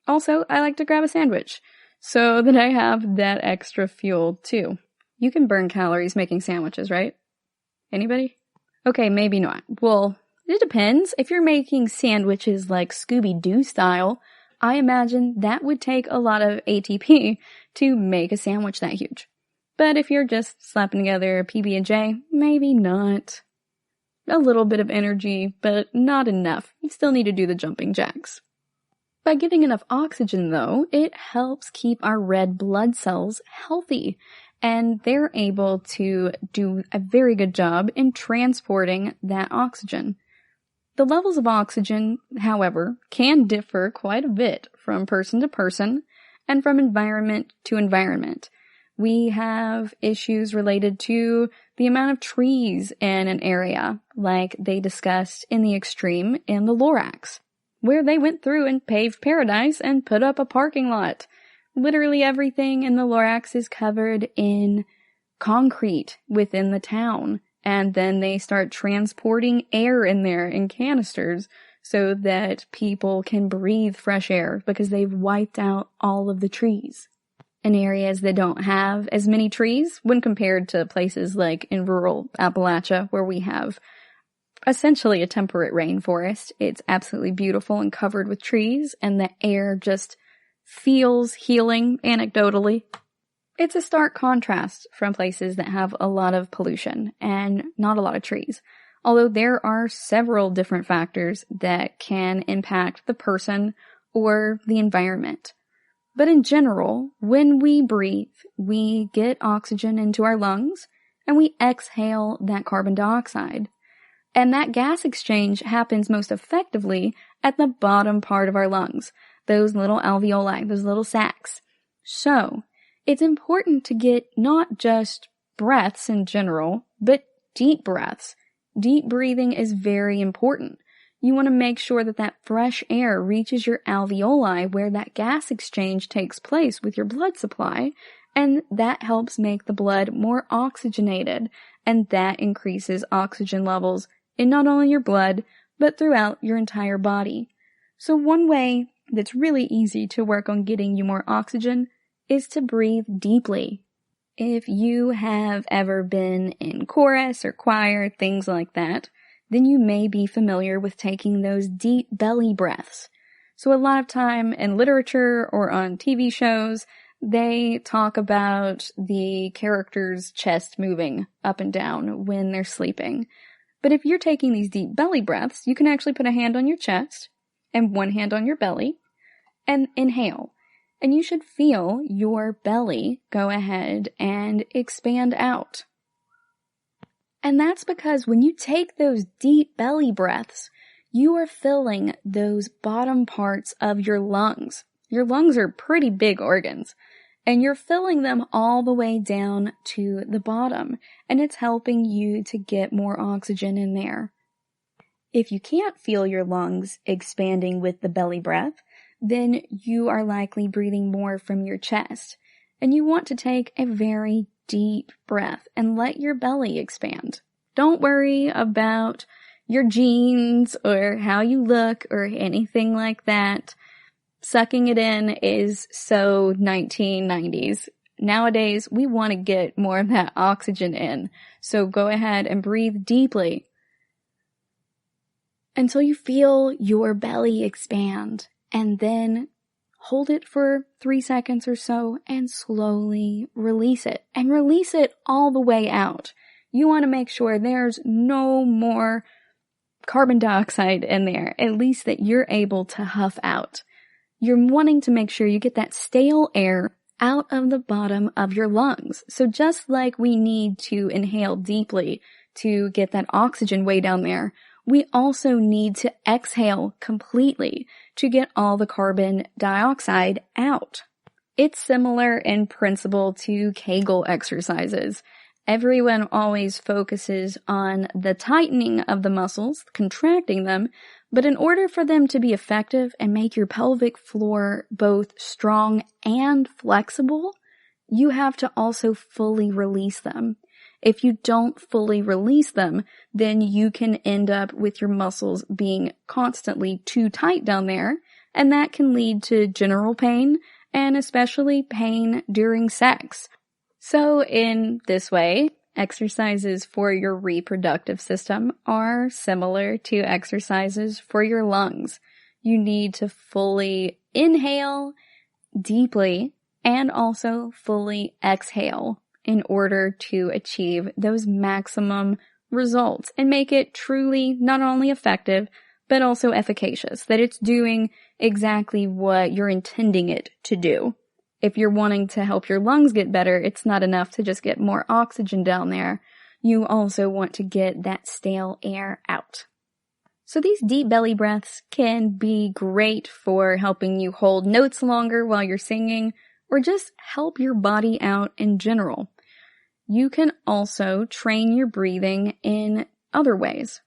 Also, I like to grab a sandwich so that I have that extra fuel too. You can burn calories making sandwiches, right? Anybody? Okay, maybe not. Well, it depends. If you're making sandwiches like Scooby-Doo style, I imagine that would take a lot of ATP to make a sandwich that huge. But if you're just slapping together a PB&J, maybe not. A little bit of energy, but not enough. You still need to do the jumping jacks. By getting enough oxygen, though, it helps keep our red blood cells healthy, and they're able to do a very good job in transporting that oxygen. The levels of oxygen, however, can differ quite a bit from person to person and from environment to environment. We have issues related to the amount of trees in an area, like they discussed in the extreme in the Lorax, where they went through and paved paradise and put up a parking lot. Literally everything in the Lorax is covered in concrete within the town. And then they start transporting air in there in canisters so that people can breathe fresh air because they've wiped out all of the trees. In areas that don't have as many trees, when compared to places like in rural Appalachia where we have essentially a temperate rainforest, it's absolutely beautiful and covered with trees, and the air just feels healing anecdotally. It's a stark contrast from places that have a lot of pollution and not a lot of trees, although there are several different factors that can impact the person or the environment. But in general, when we breathe, we get oxygen into our lungs and we exhale that carbon dioxide. And that gas exchange happens most effectively at the bottom part of our lungs, those little alveoli, those little sacs. So, it's important to get not just breaths in general, but deep breaths. Deep breathing is very important. You want to make sure that that fresh air reaches your alveoli where that gas exchange takes place with your blood supply, and that helps make the blood more oxygenated, and that increases oxygen levels in not only your blood, but throughout your entire body. So one way that's really easy to work on getting you more oxygen is to breathe deeply. If you have ever been in chorus or choir, things like that, then you may be familiar with taking those deep belly breaths. So a lot of time in literature or on TV shows, they talk about the character's chest moving up and down when they're sleeping. But if you're taking these deep belly breaths, you can actually put a hand on your chest and one hand on your belly and inhale. And you should feel your belly go ahead and expand out. And that's because when you take those deep belly breaths, you are filling those bottom parts of your lungs. Your lungs are pretty big organs, and you're filling them all the way down to the bottom, and it's helping you to get more oxygen in there. If you can't feel your lungs expanding with the belly breath, then you are likely breathing more from your chest, and you want to take a very deep breath and let your belly expand. Don't worry about your genes or how you look or anything like that. Sucking it in is so 1990s. Nowadays, we want to get more of that oxygen in. So go ahead and breathe deeply until you feel your belly expand, and then hold it for 3 seconds or so and slowly release it. And release it all the way out. You want to make sure there's no more carbon dioxide in there, at least that you're able to huff out. You're wanting to make sure you get that stale air out of the bottom of your lungs. So just like we need to inhale deeply to get that oxygen way down there, we also need to exhale completely to get all the carbon dioxide out. It's similar in principle to Kegel exercises. Everyone always focuses on the tightening of the muscles, contracting them, but in order for them to be effective and make your pelvic floor both strong and flexible, you have to also fully release them. If you don't fully release them, then you can end up with your muscles being constantly too tight down there, and that can lead to general pain, and especially pain during sex. So in this way, exercises for your reproductive system are similar to exercises for your lungs. You need to fully inhale deeply and also fully exhale in order to achieve those maximum results and make it truly not only effective, but also efficacious, that it's doing exactly what you're intending it to do. If you're wanting to help your lungs get better, it's not enough to just get more oxygen down there. You also want to get that stale air out. So these deep belly breaths can be great for helping you hold notes longer while you're singing, or just help your body out in general. You can also train your breathing in other ways.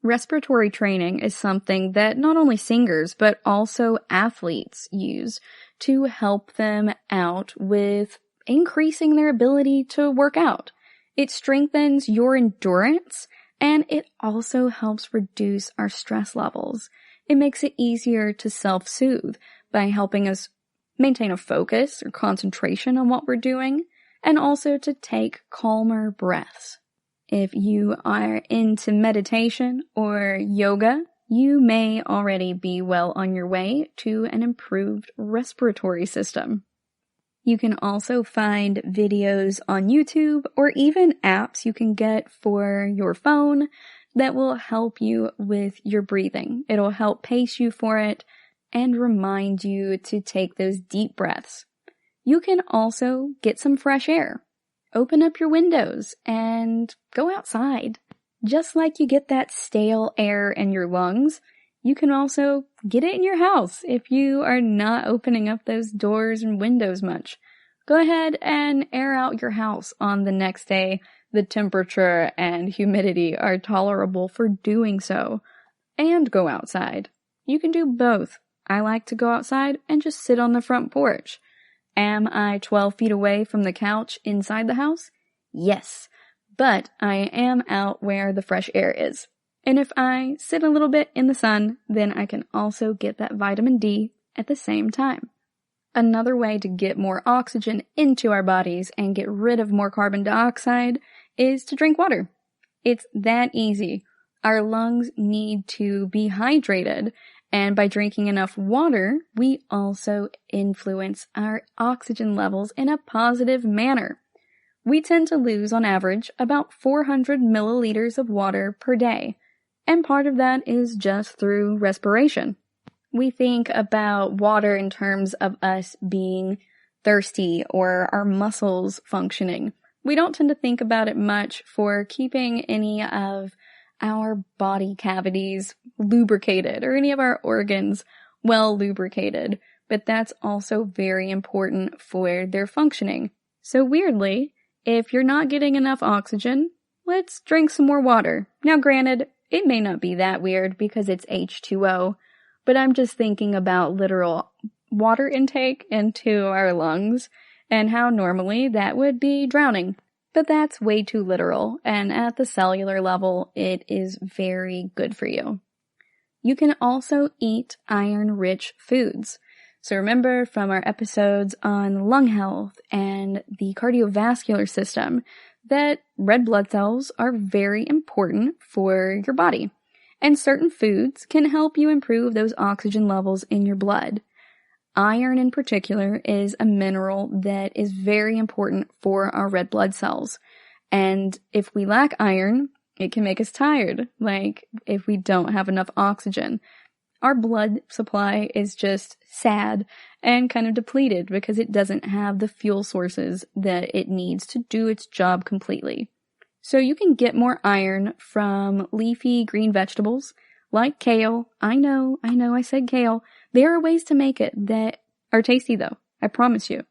Respiratory training is something that not only singers, but also athletes use to help them out with increasing their ability to work out. It strengthens your endurance, and it also helps reduce our stress levels. It makes it easier to self-soothe by helping us maintain a focus or concentration on what we're doing, and also to take calmer breaths. If you are into meditation or yoga, you may already be well on your way to an improved respiratory system. You can also find videos on YouTube or even apps you can get for your phone that will help you with your breathing. It'll help pace you for it and remind you to take those deep breaths. You can also get some fresh air. Open up your windows and go outside. Just like you get that stale air in your lungs, you can also get it in your house if you are not opening up those doors and windows much. Go ahead and air out your house on the next day the temperature and humidity are tolerable for doing so. And go outside. You can do both. I like to go outside and just sit on the front porch. Am I 12 feet away from the couch inside the house? Yes, but I am out where the fresh air is. And if I sit a little bit in the sun, then I can also get that vitamin D at the same time. Another way to get more oxygen into our bodies and get rid of more carbon dioxide is to drink water. It's that easy. our lungs need to be hydrated, and by drinking enough water, we also influence our oxygen levels in a positive manner. We tend to lose, on average, about 400 milliliters of water per day, and part of that is just through respiration. We think about water in terms of us being thirsty or our muscles functioning. We don't tend to think about it much for keeping any of our body cavities lubricated or any of our organs well lubricated, but that's also very important for their functioning. So weirdly, if you're not getting enough oxygen, let's drink some more water. Now granted, it may not be that weird because it's H2O, but I'm just thinking about literal water intake into our lungs and how normally that would be drowning. But that's way too literal, and at the cellular level, it is very good for you. You can also eat iron-rich foods. So remember from our episodes on lung health and the cardiovascular system that red blood cells are very important for your body. And certain foods can help you improve those oxygen levels in your blood. Iron in particular is a mineral that is very important for our red blood cells. And if we lack iron, it can make us tired, like if we don't have enough oxygen. Our blood supply is just sad and kind of depleted because it doesn't have the fuel sources that it needs to do its job completely. So you can get more iron from leafy green vegetables like kale. I know, I said kale. There are ways to make it that are tasty though, I promise you.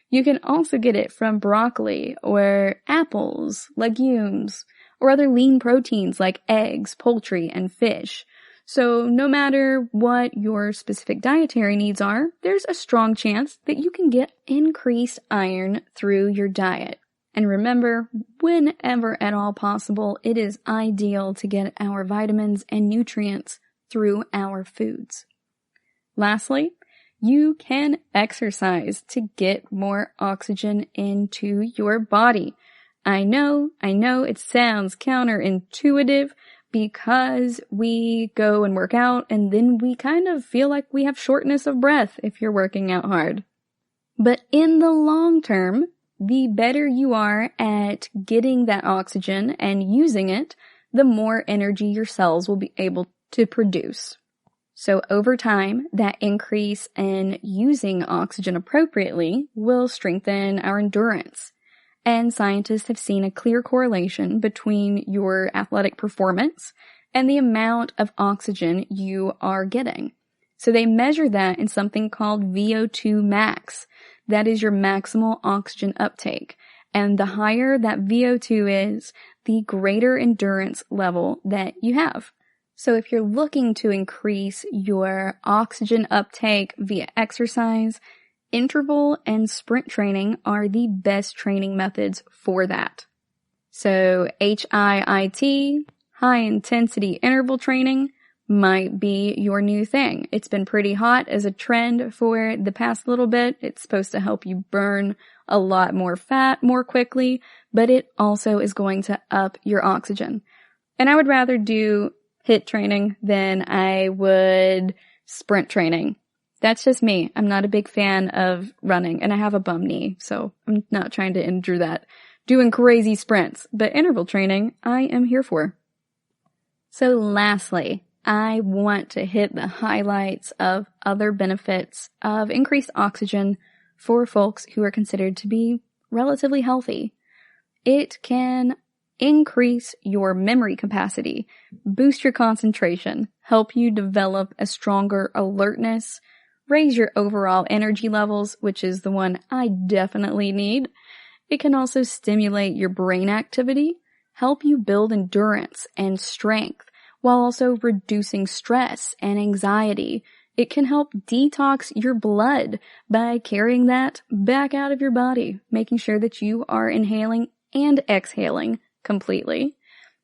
You can also get it from broccoli or apples, legumes, or other lean proteins like eggs, poultry, and fish. So no matter what your specific dietary needs are, there's a strong chance that you can get increased iron through your diet. And remember, whenever at all possible, it is ideal to get our vitamins and nutrients through our foods. Lastly, you can exercise to get more oxygen into your body. I know, it sounds counterintuitive because we go and work out and then we kind of feel like we have shortness of breath if you're working out hard. But in the long term, the better you are at getting that oxygen and using it, the more energy your cells will be able to produce. So over time, that increase in using oxygen appropriately will strengthen our endurance. And scientists have seen a clear correlation between your athletic performance and the amount of oxygen you are getting. So they measure that in something called VO2 max. That is your maximal oxygen uptake. And the higher that VO2 is, the greater endurance level that you have. So if you're looking to increase your oxygen uptake via exercise, interval and sprint training are the best training methods for that. So HIIT, high intensity interval training, might be your new thing. It's been pretty hot as a trend for the past little bit. It's supposed to help you burn a lot more fat more quickly, but it also is going to up your oxygen. And I would rather do HIIT training than I would sprint training. That's just me. I'm not a big fan of running, and I have a bum knee, so I'm not trying to injure that doing crazy sprints. But interval training, I am here for. So lastly, I want to hit the highlights of other benefits of increased oxygen for folks who are considered to be relatively healthy. It can increase your memory capacity, boost your concentration, help you develop a stronger alertness, raise your overall energy levels, which is the one I definitely need. It can also stimulate your brain activity, help you build endurance and strength, while also reducing stress and anxiety. It can help detox your blood by carrying that back out of your body, making sure that you are inhaling and exhaling completely.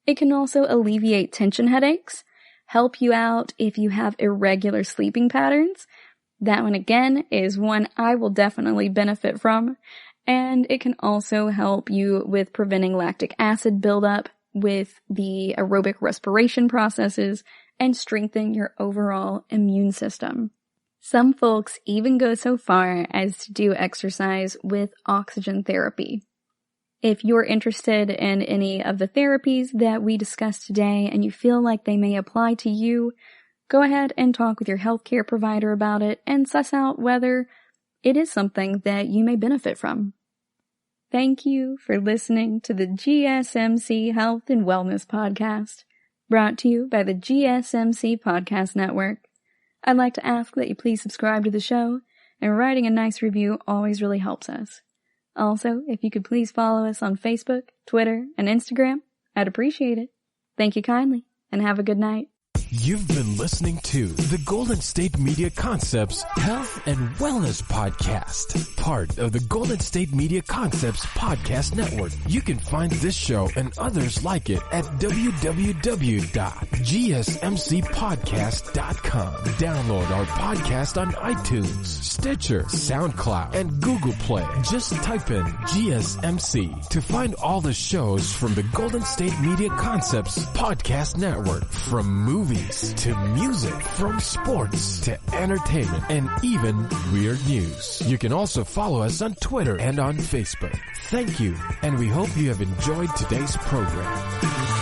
It can also alleviate tension headaches, help you out if you have irregular sleeping patterns. That one again is one I will definitely benefit from. And it can also help you with preventing lactic acid buildup with the aerobic respiration processes and strengthen your overall immune system. Some folks even go so far as to do exercise with oxygen therapy. If you're interested in any of the therapies that we discussed today and you feel like they may apply to you, go ahead and talk with your healthcare provider about it and suss out whether it is something that you may benefit from. Thank you for listening to the GSMC Health and Wellness Podcast, brought to you by the GSMC Podcast Network. I'd like to ask that you please subscribe to the show, and writing a nice review always really helps us. Also, if you could please follow us on Facebook, Twitter, and Instagram, I'd appreciate it. Thank you kindly, and have a good night. You've been listening to the Golden State Media Concepts Health and Wellness Podcast, part of the Golden State Media Concepts Podcast Network. You can find this show and others like it at www.gsmcpodcast.com. Download our podcast on iTunes, Stitcher, SoundCloud, and Google Play. Just type in GSMC to find all the shows from the Golden State Media Concepts Podcast Network, from movies to music, from sports to entertainment, and even weird news. You can also follow us on Twitter and on Facebook. Thank you, and we hope you have enjoyed today's program.